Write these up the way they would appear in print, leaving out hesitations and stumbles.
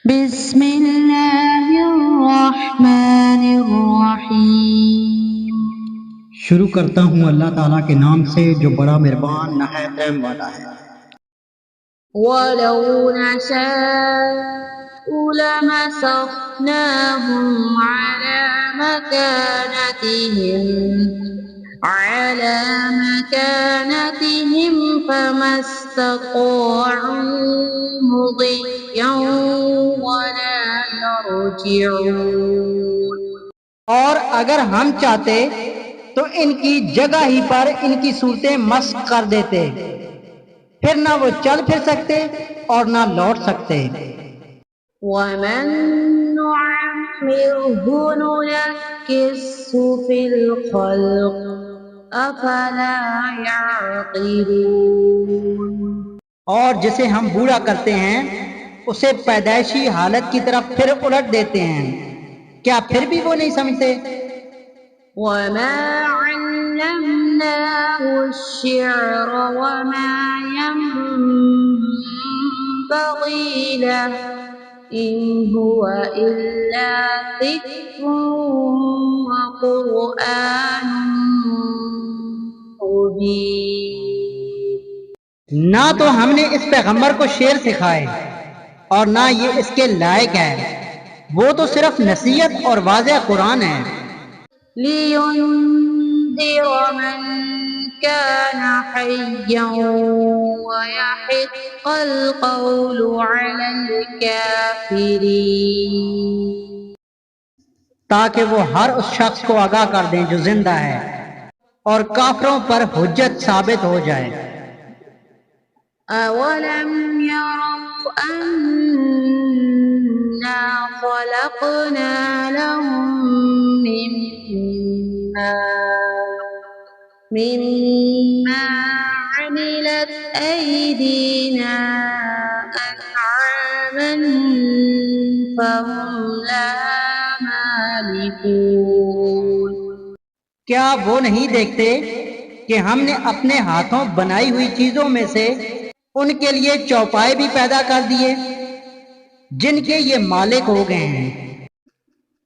بسم اللہ الرحمن الرحیم۔ شروع کرتا ہوں اللہ تعالیٰ کے نام سے جو بڑا مہربان نہایت رحم والا ہے۔ وَلَوْ نَشَاءُ لَمَسَخْنَاهُمْ عَلَى مكانتهم فما استطاعوا مضيا ولا يرجعون۔ اور اگر ہم چاہتے تو ان کی جگہ ہی پر ان کی صورتیں مسخ کر دیتے، پھر نہ وہ چل پھر سکتے اور نہ لوٹ سکتے۔ وَمَن نُعَمِّرْهُ نُنَكِّسْهُ فِي الْخَلْقِ أَفَلَا يَعْقِلُونَ۔ اور جسے ہم بوڑھا کرتے ہیں اسے پیدائشی حالت کی طرف پھر الٹ دیتے ہیں، کیا پھر بھی وہ نہیں سمجھتے؟ وَمَا عَلَّمْنَاهُ الشِّعْرَ وَمَا يَنبَغِي لَهُ إِنْ هُوَ إِلَّا ذِكْرٌ وَقُرْآنٌ مُبِينٌ۔ نہ تو ہم نے اس پیغمبر کو شعر سکھائے اور نہ یہ اس کے لائق ہے، وہ تو صرف نصیحت اور واضح قرآن ہے۔ لِيُنذِرَ مَن كَانَ حَيًّا وَيَحِقَّ الْقَوْلُ عَلَى الْكَافِرِينَ۔ تاکہ وہ ہر اس شخص کو آگاہ کر دیں جو زندہ ہے اور کافروں پر حجت ثابت ہو جائے۔ أَوَلَمْ يَرَوْا أَنَّا خَلَقْنَا لَهُم مِّمَّا عَمِلَتْ أَيْدِينَا أَنْعَامًا فَهُمْ لَهَا مَالِكُونَ۔ کیا وہ نہیں دیکھتے کہ ہم نے اپنے ہاتھوں بنائی ہوئی چیزوں میں سے ان کے لیے چوپائے بھی پیدا کر دیے جن کے یہ مالک ہو گئے ہیں۔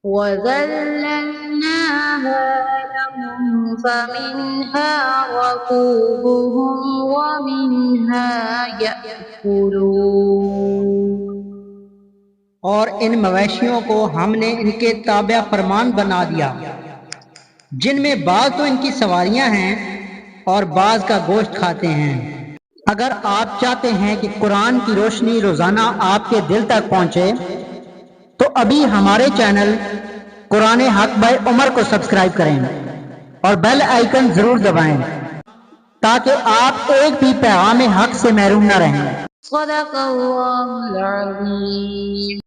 وَذَلَّلْنَاهَا لَهُمْ فَمِنْهَا رَكُوبُهُمْ وَمِنْهَا يَأْكُلُونَ۔ اور ان مویشیوں کو ہم نے ان کے تابع فرمان بنا دیا، جن میں بعض تو ان کی سواریاں ہیں اور بعض کا گوشت کھاتے ہیں۔ اگر آپ چاہتے ہیں کہ قرآن کی روشنی روزانہ آپ کے دل تک پہنچے تو ابھی ہمارے چینل قرآن حق بائی عمر کو سبسکرائب کریں اور بیل آئیکن ضرور دبائیں تاکہ آپ ایک بھی پیغام حق سے محروم نہ رہیں۔ صدق اللہ العظیم۔